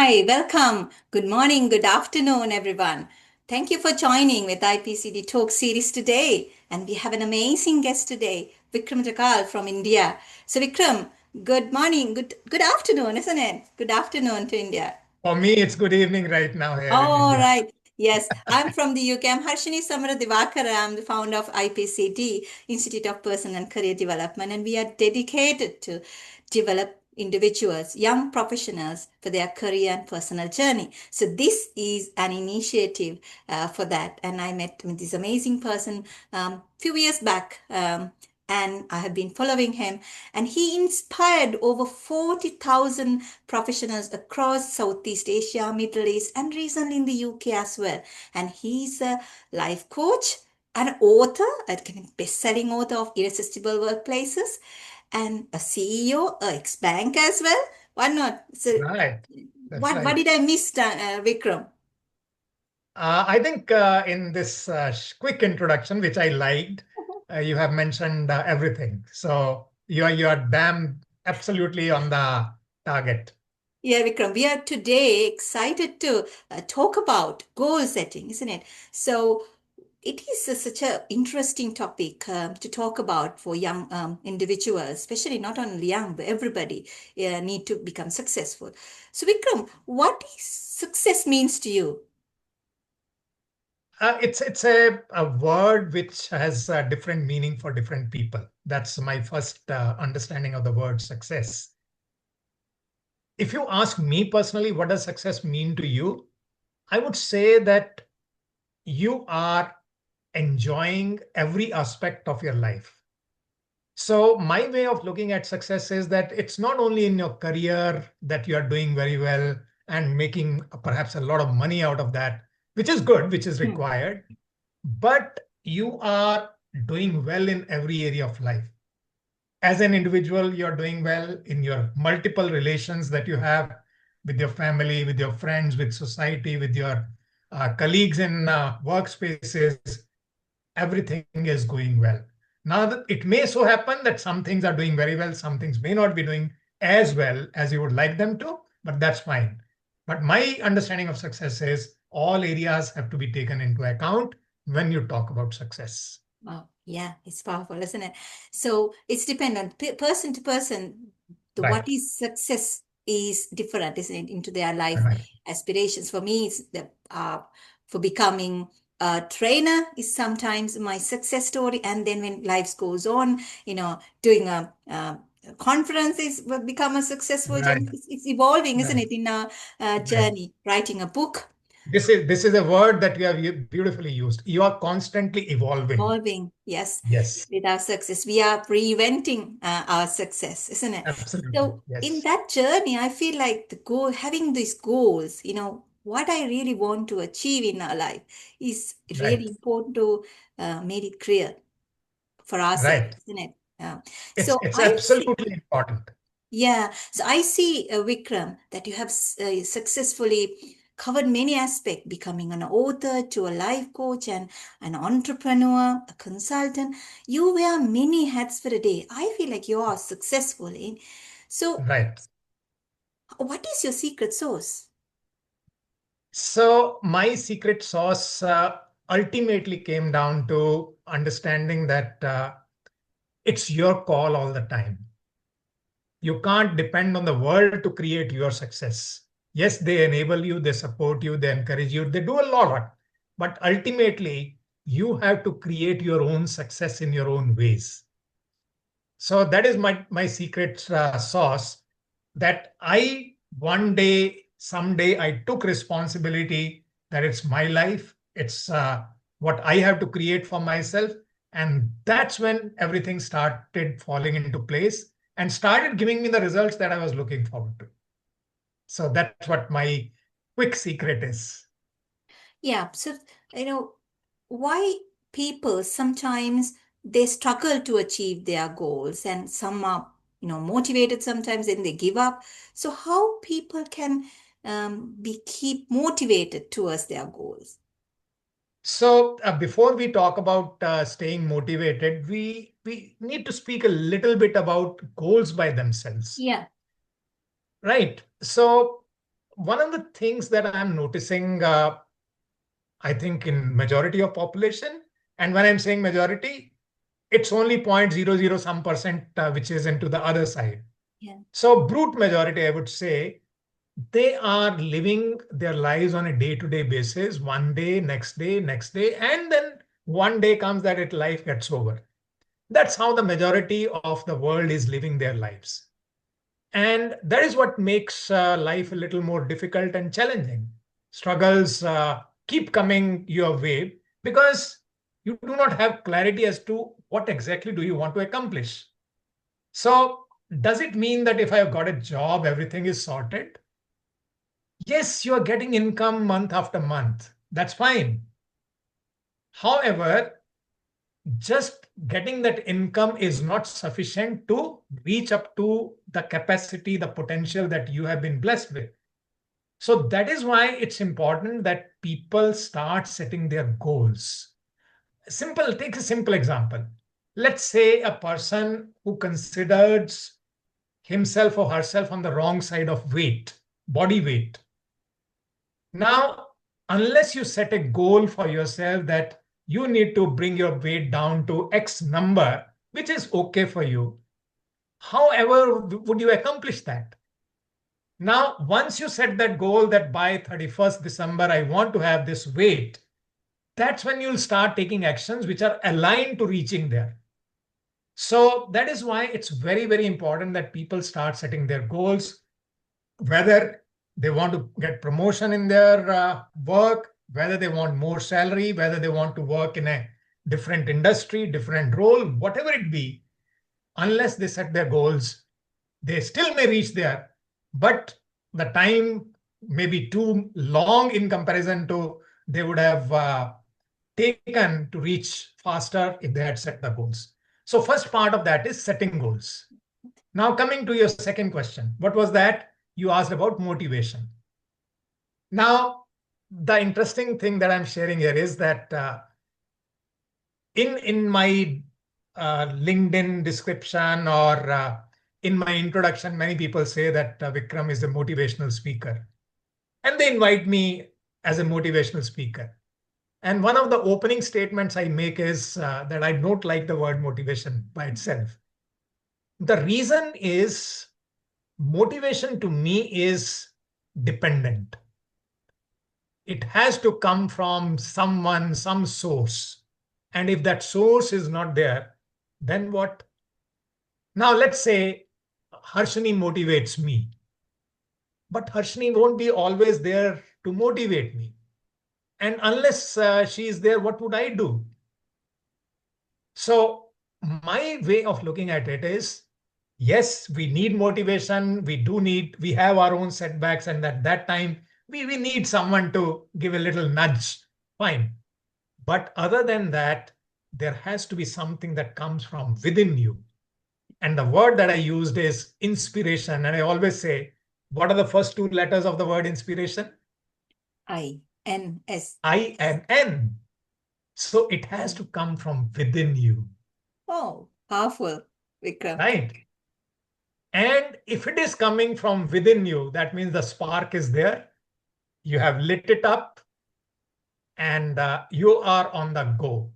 Hi, welcome. Good morning, good afternoon, everyone. Thank you for joining with IPCD Talk series today. And we have an amazing guest today, Vikram Duggal from India. So, Vikram, good morning, good afternoon, isn't it? Good afternoon to India. For me, it's good evening right now here in All India. right. Yes, I'm from the UK. I'm Harshini Samara Divakar. I'm the founder of IPCD, Institute of Person and Career Development, and we are dedicated to develop individuals, young professionals for their career and personal journey. So this is an initiative for that. And I met with this amazing person few years back. And I have been following him, and he inspired over 40,000 professionals across Southeast Asia, Middle East, and recently in the UK as well. And he's a life coach, an author, a best-selling author of Irresistible Workplaces, and a CEO, a ex-bank as well. Why not? So, Right. That's what right. did I miss, Vikram? I think in this quick introduction, which I liked, you have mentioned everything. So you are damn absolutely on the target. Yeah, Vikram, we are today excited to talk about goal setting, isn't it? So, it is such an interesting topic to talk about for young individuals, especially not only young, but everybody need to become successful. So, Vikram, what is success means to you? It's a word which has a different meaning for different people. That's my first understanding of the word success. If you ask me personally, what does success mean to you? I would say that you are enjoying every aspect of your life. So my way of looking at success is that it's not only in your career that you are doing very well and making perhaps a lot of money out of that, which is good, which is Hmm. required, but you are doing well in every area of life. As an individual, you're doing well in your multiple relations that you have with your family, with your friends, with society, with your colleagues in workspaces. Everything is going well. Now, it may so happen that some things are doing very well, some things may not be doing as well as you would like them to, but that's fine. But my understanding of success is all areas have to be taken into account when you talk about success. Wow, yeah, it's powerful, isn't it? So it's dependent person to person. The what Right, is success is different, isn't it, into their life right, aspirations. For me, it's for becoming a trainer is sometimes my success story, and then when life goes on, doing a conference is will become a successful right, journey. It's evolving, isn't right, it, in a right. journey. Writing a book. This is a word that you have beautifully used. You are constantly evolving. Evolving, yes, Yes, with our success. We are reinventing our success, isn't it? absolutely. So in Yes, that journey, I feel like the goal, having these goals, what I really want to achieve in our life is really right, important to make it clear for ourselves, right. isn't it? It's So it's I see. absolutely important. Yeah, so I see, Vikram, that you have successfully covered many aspects, becoming an author to a life coach and an entrepreneur, a consultant. You wear many hats for a day. I feel like you are successful in. So, Right. what is your secret sauce? So my secret sauce ultimately came down to understanding that it's your call all the time. You can't depend on the world to create your success. Yes, they enable you, they support you, they encourage you, they do a lot. But ultimately, you have to create your own success in your own ways. So that is my secret sauce that I one day, someday, I took responsibility that it's my life, it's what I have to create for myself, and that's when everything started falling into place and started giving me the results that I was looking forward to. So that's what my quick secret is. Yeah, so, you know, why people sometimes they struggle to achieve their goals and some are, motivated sometimes and they give up. So how people can be keep motivated towards their goals? So before we talk about staying motivated, we need to speak a little bit about goals by themselves, Yeah. right? So one of the things that I'm noticing, I think in majority of population, and when I'm saying majority, it's only 0.00 some percent, which is into the other side. Yeah. So brute majority, I would say, they are living their lives on a day-to-day basis, one day, next day, and then one day comes that it life gets over. That's how the majority of the world is living their lives. And that is what makes life a little more difficult and challenging. Struggles keep coming your way because you do not have clarity as to what exactly do you want to accomplish. So, does it mean that if I have got a job, everything is sorted? Yes, you are getting income month after month. That's fine. However, just getting that income is not sufficient to reach up to the capacity, the potential that you have been blessed with. So that is why it's important that people start setting their goals. Simple, take a simple example. Let's say a person who considers himself or herself on the wrong side of weight, body weight. Now, unless you set a goal for yourself that you need to bring your weight down to X number, which is okay for you, however, would you accomplish that? Now, once you set that goal that by 31st December, I want to have this weight, that's when you'll start taking actions which are aligned to reaching there. So that is why it's very, very important that people start setting their goals, whether they want to get promotion in their work, whether they want more salary, whether they want to work in a different industry, different role, whatever it be, unless they set their goals, they still may reach there, but the time may be too long in comparison to they would have taken to reach faster if they had set the goals. So first part of that is setting goals. Now coming to your second question, what was that? You asked about motivation. Now, the interesting thing that I'm sharing here is that in my LinkedIn description or in my introduction, many people say that Vikram is a motivational speaker, and they invite me as a motivational speaker. And one of the opening statements I make is that I don't like the word motivation by itself. The reason is motivation to me is dependent. It has to come from someone, some source. And if that source is not there, then what? Now, let's say Harshini motivates me, but Harshini won't be always there to motivate me. And unless she is there, what would I do? So, my way of looking at it is yes, we need motivation. We have our own setbacks. And at that time, we need someone to give a little nudge. Fine. But other than that, there has to be something that comes from within you. And the word that I used is inspiration. And I always say, what are the first two letters of the word inspiration? I-N-S. I and N. So it has to come from within you, Oh, powerful, Vikram. right? And if it is coming from within you, that means the spark is there. You have lit it up and you are on the go.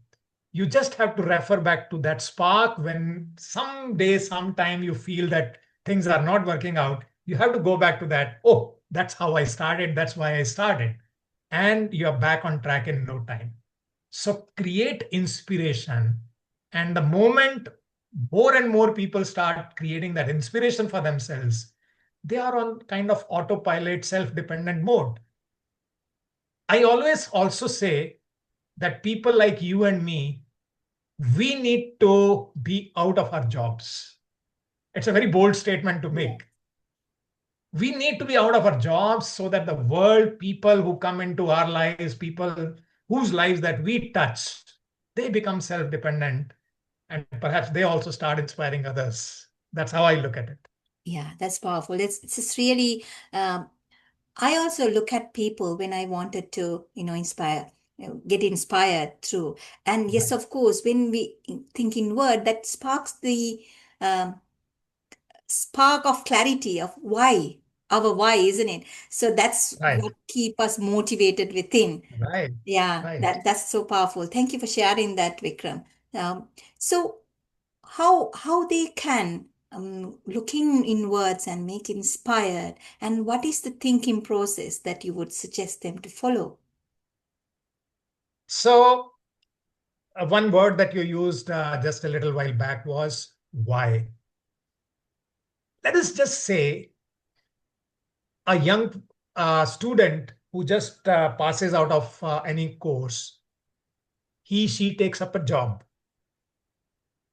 You just have to refer back to that spark when someday, sometime you feel that things are not working out. You have to go back to that. Oh, that's how I started. That's why I started. And you're back on track in no time. So create inspiration. And the moment more and more people start creating that inspiration for themselves, they are on kind of autopilot, self-dependent mode. I always also say that people like you and me, we need to be out of our jobs. It's a very bold statement to Yeah. make. We need to be out of our jobs so that the world, people who come into our lives, people whose lives that we touch, they become self-dependent and perhaps they also start inspiring others. That's how I look at it. Yeah, that's powerful. It's just really, I also look at people when I wanted to, inspire, get inspired through. And yes, Right. of course, when we think inward, that sparks the um, spark of clarity of why. our why, isn't it? So that's Right. what keep us motivated within. Right. Yeah, Right. that's so powerful. Thank you for sharing that, Vikram. So how they can looking inwards and make inspired, and what is the thinking process that you would suggest them to follow? So, one word that you used just a little while back was why. Let us just say a young student who just passes out of any course, she takes up a job.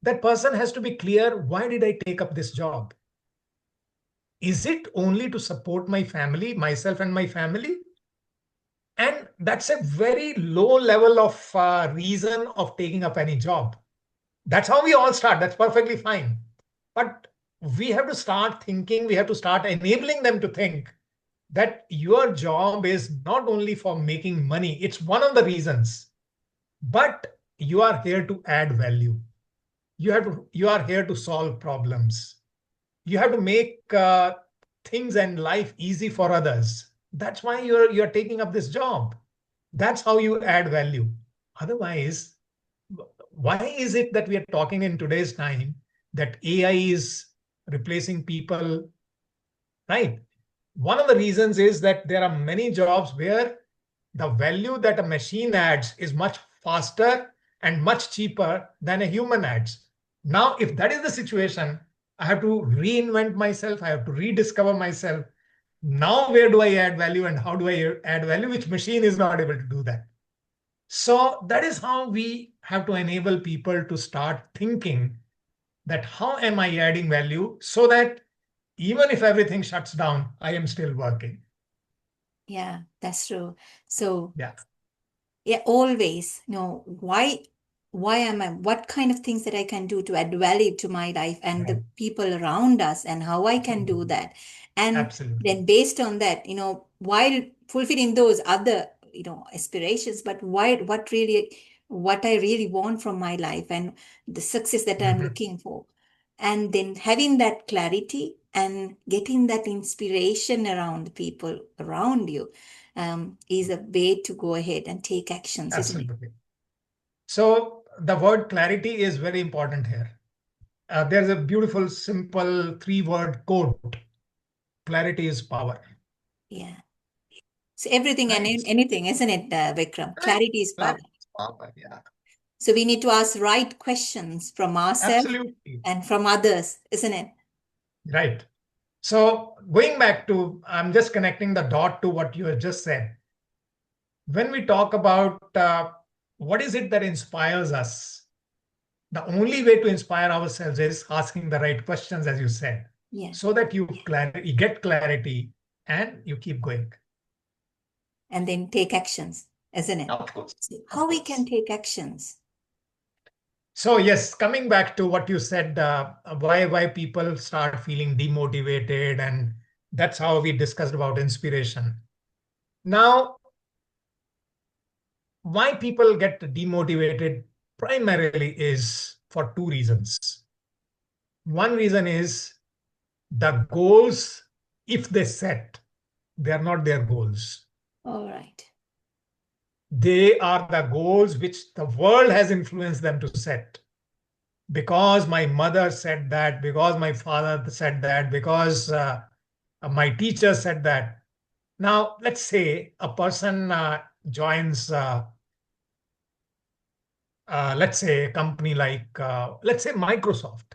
That person has to be clear, why did I take up this job? Is it only to support my family, myself and my family? And that's a very low level of reason of taking up any job. That's how we all start. That's perfectly fine. But we have to start thinking, we have to start enabling them to think that your job is not only for making money, it's one of the reasons, but you are here to add value. You are here to solve problems. You have to make things and life easy for others. That's why you're taking up this job. That's how you add value. Otherwise, why is it that we are talking in today's time that AI is replacing people, right? One of the reasons is that there are many jobs where the value that a machine adds is much faster and much cheaper than a human adds. Now, if that is the situation, I have to reinvent myself, I have to rediscover myself. Now, where do I add value and how do I add value, which machine is not able to do that? So that is how we have to enable people to start thinking that how am I adding value so that even if everything shuts down, I am still working. Yeah, that's true. So Yeah. yeah, always, why am I, what kind of things that I can do to add value to my life and Right. the people around us, and how I can do that. And Absolutely. then based on that, while fulfilling those other, aspirations, but what I really want from my life and the success that I'm Mhm. looking for. And then having that clarity and getting that inspiration around the people around you is a way to go ahead and take actions, isn't it? Absolutely. So the word clarity is very important here. There's a beautiful, simple three-word quote. Clarity is power. Yeah. So everything and Right. anything, isn't it, Vikram? Right. Clarity is power. Clarity is power. Yeah. So we need to ask right questions from ourselves Absolutely. and from others, isn't it? Right. So going back to, I'm just connecting the dot to what you have just said. When we talk about what is it that inspires us, the only way to inspire ourselves is asking the right questions, as you said, Yeah. so that you get clarity and you keep going. And then take actions, isn't it? Of course. So Of how we can course. take actions? So yes, coming back to what you said, why people start feeling demotivated, and that's how we discussed about inspiration. Now, why people get demotivated primarily is for two reasons. One reason is the goals, if they set, they are not their goals. All right. They are the goals which the world has influenced them to set. Because my mother said that, because my father said that, because my teacher said that. Now, let's say a person joins, let's say, a company like, let's say, Microsoft.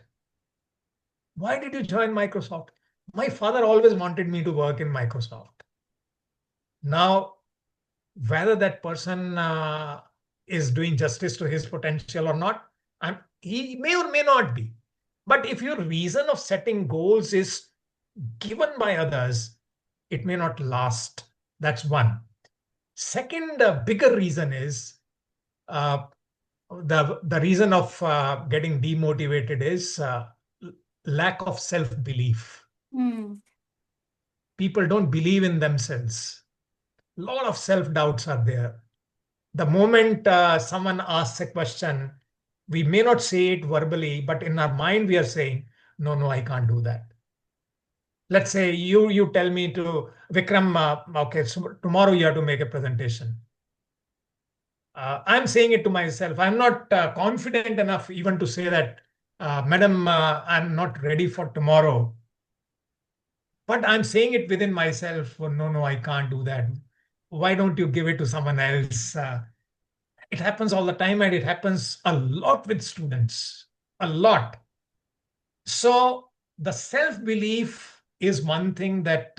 Why did you join Microsoft? My father always wanted me to work in Microsoft. Now, whether that person is doing justice to his potential or not, he may or may not be. But if your reason of setting goals is given by others, it may not last. That's one. Second, bigger reason is uh, the reason of getting demotivated is lack of self belief. Hmm. People don't believe in themselves. A lot of self doubts are there. The moment someone asks a question, we may not say it verbally, but in our mind we are saying, no, no, I can't do that. let's say you tell me to Vikram, okay, so tomorrow you have to make a presentation. I'm saying it to myself. I'm not confident enough even to say that, Madam, I'm not ready for tomorrow. But I'm saying it within myself. Oh, no, no, I can't do that. Why don't you give it to someone else? It happens all the time, and it happens a lot with students. A lot. So the self-belief is one thing that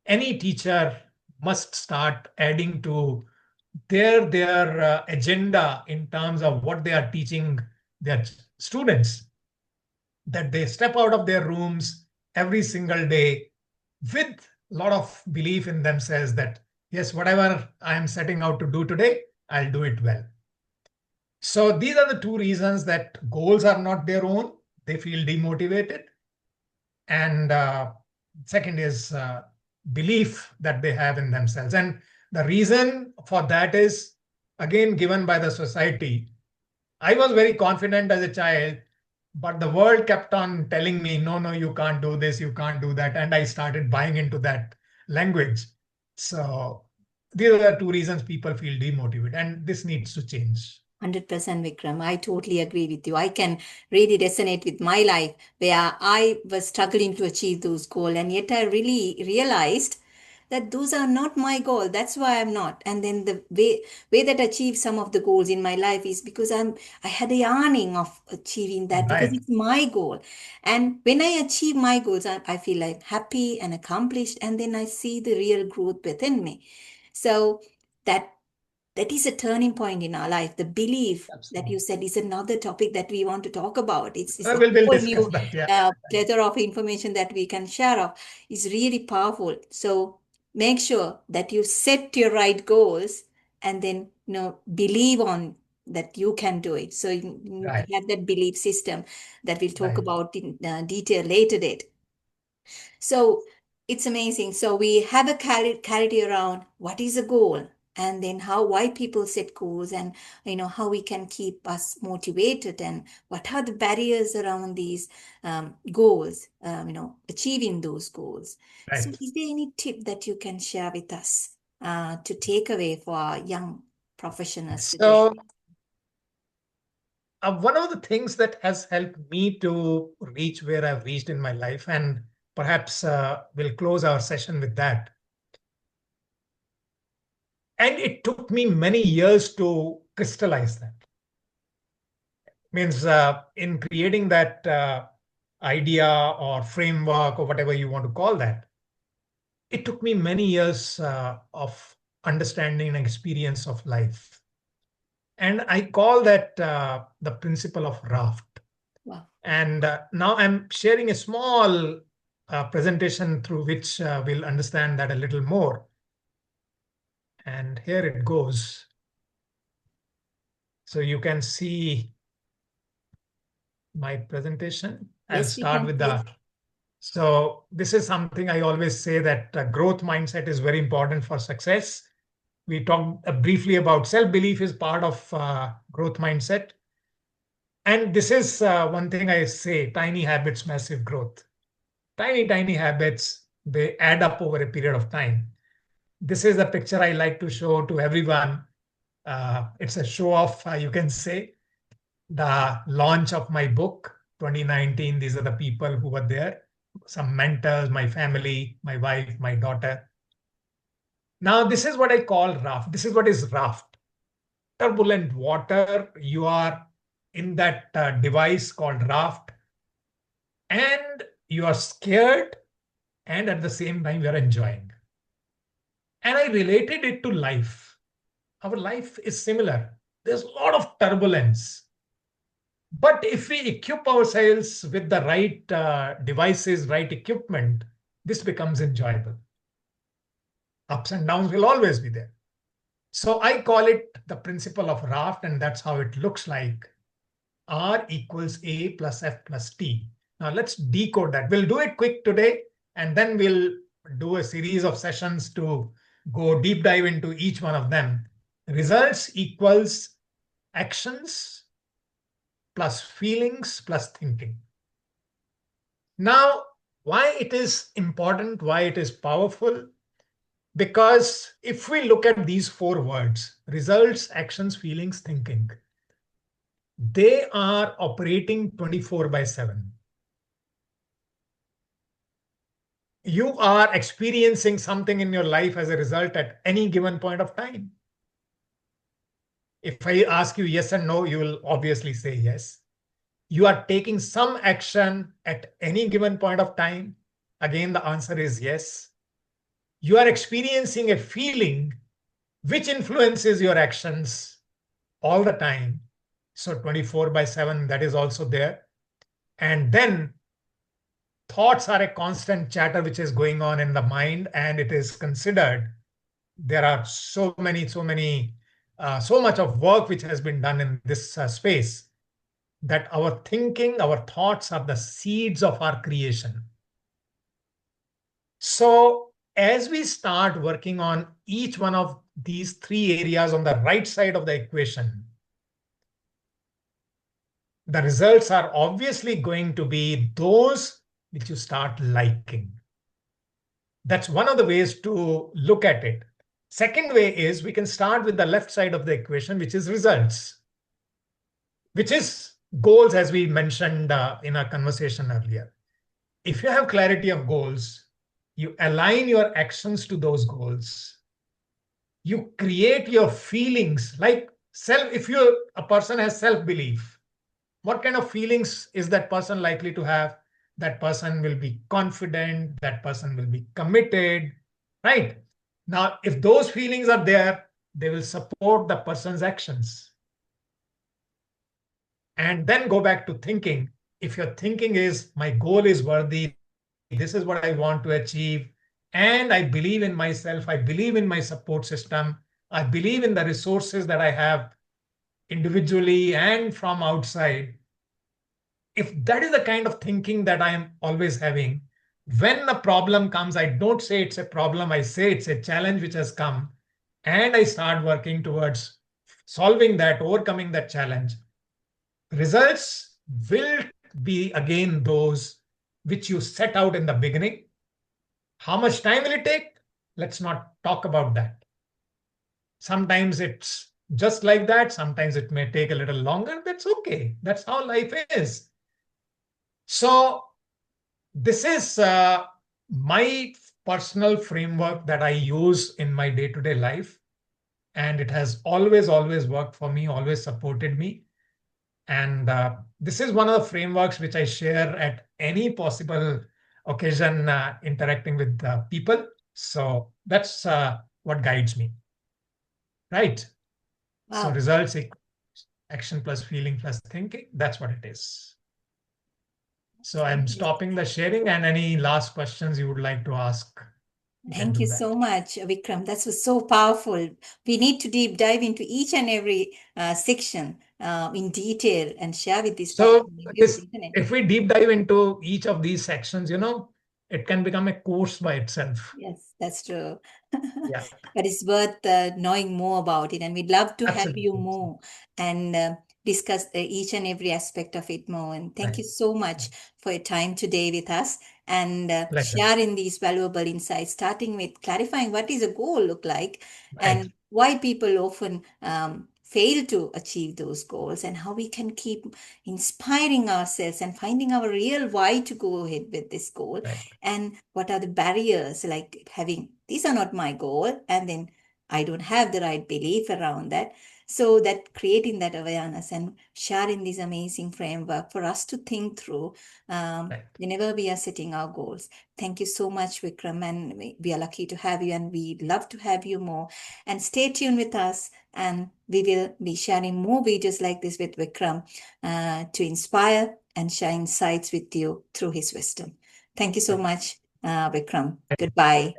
any teacher must start adding to their agenda in terms of what they are teaching their students, that they step out of their rooms every single day with a lot of belief in themselves that, yes, whatever I am setting out to do today, I'll do it well. So these are the two reasons that goals are not their own. They feel demotivated. And second is belief that they have in themselves. And the reason for that is, again, given by the society. I was very confident as a child, but the world kept on telling me, no, no, you can't do this, you can't do that. And I started buying into that language. So these are the two reasons people feel demotivated, and this needs to change. 100% Vikram. I totally agree with you. I can really resonate with my life where I was struggling to achieve those goals, and yet I really realized that those are not my goal. That's why I'm not. And then the way that I achieve some of the goals in my life is because I had a yearning of achieving that because Right. it's my goal. And when I achieve my goals, I feel like happy and accomplished, and then I see the real growth within me. So that that is a turning point in our life. The belief that Absolutely. you said is another topic that we want to talk about. It's a We'll whole discuss new that. Yeah. plethora of information that we can share of. Is really powerful. So make sure that you set your right goals and then believe on that you can do it. So you need to Right. have that belief system that we'll talk Right. about in detail later date. So it's amazing. So we have a clarity around what is a goal, and then why people set goals, and how we can keep us motivated, and what are the barriers around these goals, achieving those goals. So Right. is there any tip that you can share with us to take away for our young professionals today? So one of the things that has helped me to reach where I've reached in my life, and perhaps we'll close our session with that. And it took me many years to crystallize that. Means in creating that idea or framework or whatever you want to call that, it took me many years of understanding and experience of life. And I call that the principle of RAFT. Wow. And now I'm sharing a small presentation through which we'll understand that a little more. And here it goes. So you can see my presentation. I'll Yes, we start can with see it. the. So this is something I always say, that growth mindset is very important for success. We talked briefly about self-belief is part of growth mindset. And this is one thing I say, tiny habits, massive growth. Tiny, tiny habits, they add up over a period of time. This is the picture I like to show to everyone. It's a show off, you can say. The launch of my book, 2019, these are the people who were there. Some mentors, my family, my wife, my daughter. Now, this is what I call raft. This is what is raft. Turbulent water. You are in that device called raft, and you are scared, and at the same time, you are enjoying. And I related it to life. Our life is similar. There's a lot of turbulence. But if we equip ourselves with the right devices, right equipment, this becomes enjoyable. Ups and downs will always be there. So I call it the principle of raft, and that's how it looks like. R equals A plus F plus T. Now let's decode that. We'll do it quick today, and then we'll do a series of sessions to go deep dive into each one of them. Results equals actions plus feelings plus thinking. Now, Why it is important, why it is powerful? Because if we look at these four words, results, actions, feelings, thinking, they are operating 24 by 7. You are experiencing something in your life as a result at any given point of time. If I ask you yes and no, you will obviously say yes. You are taking some action at any given point of time. Again, the answer is yes. You are experiencing a feeling which influences your actions all the time. So 24 by 7, that is also there. And then thoughts are a constant chatter which is going on in the mind, and it is considered there are so much of work which has been done in this space, that our thinking, our thoughts are the seeds of our creation. So as we start working on each one of these three areas on the right side of the equation, the results are obviously going to be those which you start liking. That's one of the ways to look at it. Second way is we can start with the left side of the equation, which is results, which is goals, as we mentioned in our conversation earlier. If you have clarity of goals, you align your actions to those goals. You create your feelings like self. If a person has self-belief, what kind of feelings is that person likely to have? That person will be confident, that person will be committed, right? Now, if those feelings are there, they will support the person's actions. And then go back to thinking. If your thinking is, my goal is worthy, this is what I want to achieve, and I believe in myself, I believe in my support system, I believe in the resources that I have individually and from outside. If that is the kind of thinking that I am always having, when the problem comes, I don't say it's a problem, I say it's a challenge which has come, and I start working towards solving that, overcoming that challenge. Results will be again those which you set out in the beginning. How much time will it take? Let's not talk about that. Sometimes it's just like that. Sometimes it may take a little longer. That's okay. That's how life is. So this is my personal framework that I use in my day-to-day life. And it has always, always worked for me, always supported me. And this is one of the frameworks which I share at any possible occasion interacting with people. So that's what guides me, right? So Wow. results equals action plus feeling plus thinking. That's what it is. So I'm stopping the sharing, and any last questions you would like to ask, you can Thank do you so that. much, Vikram. That was so powerful. We need to deep dive into each and every section in detail and share with these powerful So reviews, this, isn't it? if we deep dive into each of these sections, it can become a course by itself. Yes, that's true. Yeah, But it's worth knowing more about it. And we'd love to have you absolutely. more and discuss each and every aspect of it more. And thank Right. you so much for your time today with us and Pleasure. sharing these valuable insights, starting with clarifying what is a goal look like Right. and why people often fail to achieve those goals and how we can keep inspiring ourselves and finding our real why to go ahead with this goal Right. and what are the barriers like having these are not my goal and then I don't have the right belief around that, so that creating that awareness and sharing this amazing framework for us to think through Right. whenever we are setting our goals. Thank you so much, Vikram, and we are lucky to have you and we'd love to have you more, and stay tuned with us and we will be sharing more videos like this with Vikram to inspire and share insights with you through his wisdom. Thank you so Right. much, Vikram. Goodbye.